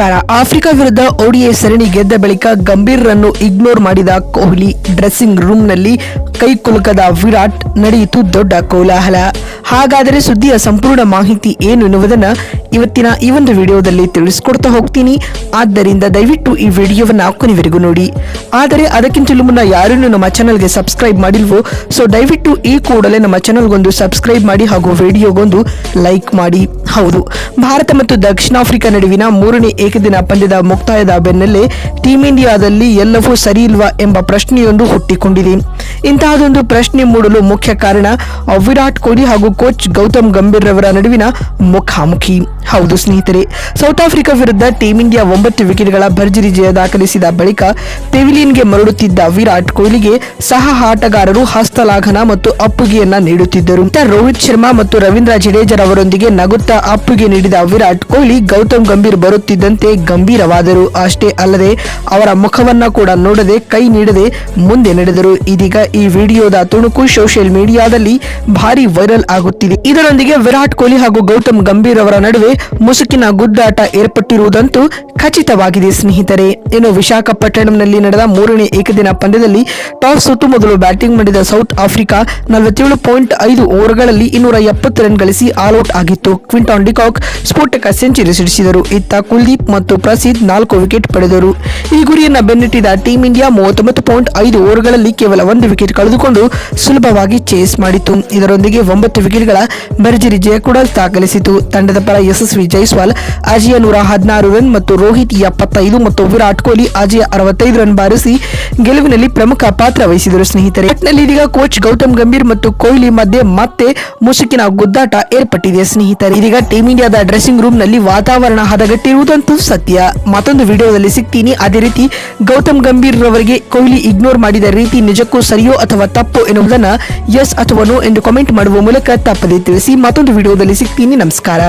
ನಮಸ್ಕಾರ. ಆಫ್ರಿಕಾ ವಿರುದ್ಧ ODI ಸರಣಿ ಗೆದ್ದ ಬಳಿಕ ಗಂಭೀರ್ರನ್ನು ಇಗ್ನೋರ್ ಮಾಡಿದ ಕೊಹ್ಲಿ. ಡ್ರೆಸ್ಸಿಂಗ್ ರೂಮ್ನಲ್ಲಿ ಕೈಕುಲುಕದ ವಿರಾಟ್, ನಡೆಯಿತು ದೊಡ್ಡ ಕೋಲಾಹಲ. ಹಾಗಾದರೆ ಸುದ್ದಿಯ ಸಂಪೂರ್ಣ ಮಾಹಿತಿ ಏನು ಎನ್ನುವುದನ್ನ ಇವತ್ತಿನ ಈ ಒಂದು ವಿಡಿಯೋದಲ್ಲಿ ತಿಳಿಸ್ಕೊಡ್ತಾ ಹೋಗ್ತೀನಿ. ಆದ್ದರಿಂದ ದಯವಿಟ್ಟು ಈ ವಿಡಿಯೋವನ್ನ ಕೊನೆವರೆಗೂ ನೋಡಿ. ಆದರೆ ಅದಕ್ಕಿಂತಲೂ ಮುನ್ನ ಯಾರನ್ನು ನಮ್ಮ ಚಾನಲ್ಗೆ ಸಬ್ಸ್ಕ್ರೈಬ್ ಮಾಡಿಲ್ವೋ ಸೊ ದಯವಿಟ್ಟು ಈ ಕೂಡಲೇ ನಮ್ಮ ಚಾನಲ್ಗೊಂದು ಸಬ್ಸ್ಕ್ರೈಬ್ ಮಾಡಿ ಹಾಗೂ ವಿಡಿಯೋಗೊಂದು ಲೈಕ್ ಮಾಡಿ. ಹೌದು, ಭಾರತ ಮತ್ತು ದಕ್ಷಿಣ ಆಫ್ರಿಕಾ ನಡುವಿನ ಮೂರನೇ ಏಕದಿನ ಪಂದ್ಯದ ಮುಕ್ತಾಯದ ಬೆನ್ನಲ್ಲೇ ಟೀಂ ಇಂಡಿಯಾದಲ್ಲಿ ಎಲ್ಲವೂ ಸರಿ ಇಲ್ವಾ ಎಂಬ ಪ್ರಶ್ನೆಯೊಂದು ಹುಟ್ಟಿಕೊಂಡಿದೆ. ಇಂತಹದೊಂದು ಪ್ರಶ್ನೆ ಮೂಡಲು ಮುಖ್ಯ ಕಾರಣ ವಿರಾಟ್ ಕೊಹ್ಲಿ ಹಾಗೂ ಕೋಚ್ ಗೌತಮ್ ಗಂಭೀರ್ ರವರ ನಡುವಿನ ಮುಖಾಮುಖಿ. ಹೌದು ಸ್ನೇಹಿತರೆ, ಸೌತ್ ಆಫ್ರಿಕಾ ವಿರುದ್ಧ ಟೀಂ ಇಂಡಿಯಾ 9 ವಿಕೆಟ್ಗಳ ಭರ್ಜರಿ ಜಯ ದಾಖಲಿಸಿದ ಬಳಿಕ ಪೆವಿಲಿಯನ್ಗೆ ಮರಳುತ್ತಿದ್ದ ವಿರಾಟ್ ಕೊಹ್ಲಿಗೆ ಸಹ ಆಟಗಾರರು ಹಸ್ತಲಾಘನ ಮತ್ತು ಅಪ್ಪುಗೆಯನ್ನ ನೀಡುತ್ತಿದ್ದರು. ರೋಹಿತ್ ಶರ್ಮಾ ಮತ್ತು ರವೀಂದ್ರ ಜಡೇಜರವರೊಂದಿಗೆ ನಗುತ್ತಾ ಅಪ್ಪುಗೆ ನೀಡಿದ ವಿರಾಟ್ ಕೊಹ್ಲಿ ಗೌತಮ್ ಗಂಭೀರ್ ಬರುತ್ತಿದ್ದಂತೆ ಗಂಭೀರವಾದರು. ಅಷ್ಟೇ ಅಲ್ಲದೆ ಅವರ ಮುಖವನ್ನ ಕೂಡ ನೋಡದೆ ಕೈ ನೀಡದೆ ಮುಂದೆ ನಡೆದರು. ಇದೀಗ ಈ ವಿಡಿಯೋದ ತುಣುಕು ಸೋಷಿಯಲ್ ಮೀಡಿಯಾದಲ್ಲಿ ಭಾರಿ ವೈರಲ್ ಆಗುತ್ತಿದೆ. ಇದರೊಂದಿಗೆ ವಿರಾಟ್ ಕೊಹ್ಲಿ ಹಾಗೂ ಗೌತಮ್ ಗಂಭೀರ್ ಅವರ ನಡುವೆ ಮುಸುಕಿನ ಗುದ್ದಾಟ ಏರ್ಪಟ್ಟಿರುವುದಂತೂ ಖಚಿತವಾಗಿದೆ ಸ್ನೇಹಿತರೆ. ಇನ್ನು ವಿಶಾಖಪಟ್ಟಣಂನಲ್ಲಿ ನಡೆದ ಮೂರನೇ ಏಕದಿನ ಪಂದ್ಯದಲ್ಲಿ ಟಾಸ್ ಸೋತು ಮೊದಲು ಬ್ಯಾಟಿಂಗ್ ಮಾಡಿದ ಸೌತ್ ಆಫ್ರಿಕಾ 47.5 ಓವರ್ಗಳಲ್ಲಿ 270 ರನ್ ಗಳಿಸಿ ಆಲ್ಔಟ್ ಆಗಿತ್ತು. ಕ್ವಿಂಟಾನ್ ಡಿಕಾಕ್ ಸ್ಫೋಟಕ ಸೆಂಚುರಿ ಸಿಡಿಸಿದರು. ಇತ್ತ ಕುಲ್ದೀಪ್ ಮತ್ತು ಪ್ರಸಿದ್ಧ್ 4 ವಿಕೆಟ್ ಪಡೆದರು. ಈ ಗುರಿಯನ್ನ ಬೆನ್ನಟ್ಟಿದ ಟೀಂ ಇಂಡಿಯಾ 39.5 ಓವರ್ಗಳಲ್ಲಿ ಕೇವಲ 1 ವಿಕೆಟ್ ಕಳೆದುಕೊಂಡು ಸುಲಭವಾಗಿ ಚೇಸ್ ಮಾಡಿತು. ಇದರೊಂದಿಗೆ 9 ವಿಕೆಟ್ಗಳ ಭರ್ಜರಿ ಜಯ ಕೂಡ ದಾಖಲಿಸಿತು. ತಂಡದ ಪರ ಯಶಸ್ವಿ ಜೈಸ್ವಾಲ್ ಅಜೇಯ 116 ರನ್ ಮತ್ತು ರೋಹಿತ್ 75 ಮತ್ತು ವಿರಾಟ್ ಕೊಹ್ಲಿ ಅಜೇಯ 65 ರನ್ ಬಾರಿಸಿ ಗೆಲುವಿನಲ್ಲಿ ಪ್ರಮುಖ ಪಾತ್ರ ವಹಿಸಿದರು. ಸ್ನೇಹಿತರೆ, ಒಟ್ಟಿನಲ್ಲಿ ಇದೀಗ ಕೋಚ್ ಗೌತಮ್ ಗಂಭೀರ್ ಮತ್ತು ಕೊಹ್ಲಿ ಮಧ್ಯೆ ಮತ್ತೆ ಮುಸುಕಿನ ಗುದ್ದಾಟ ಏರ್ಪಟ್ಟಿದೆ. ಸ್ನೇಹಿತರೆ, ಇದೀಗ ಟೀಂ ಇಂಡಿಯಾದ ಡ್ರೆಸ್ಸಿಂಗ್ ರೂಮ್ ನಲ್ಲಿ ವಾತಾವರಣ ಹದಗೆಟ್ಟಿರುವುದಂತೂ ಸತ್ಯ. ಮತ್ತೊಂದು ವಿಡಿಯೋದಲ್ಲಿ ಸಿಗ್ತೀನಿ. ಅದೇ ರೀತಿ ಗೌತಮ್ ಗಂಭೀರ್ ರವರಿಗೆ ಕೊಹ್ಲಿ ಇಗ್ನೋರ್ ಮಾಡಿದ ರೀತಿ ನಿಜಕ್ಕೂ ಸರಿಯೋ ಅಥವಾ ತಪ್ಪು ಎನ್ನುವುದನ್ನ ಎಸ್ ಅಥವಾ ನೋ ಎಂದು ಕಾಮೆಂಟ್ ಮಾಡುವ ಮೂಲಕ ತಪ್ಪದೆ ತಿಳಿಸಿ. ಮತ್ತೊಂದು ವಿಡಿಯೋದಲ್ಲಿ ಸಿಗ್ತೀನಿ. ನಮಸ್ಕಾರ.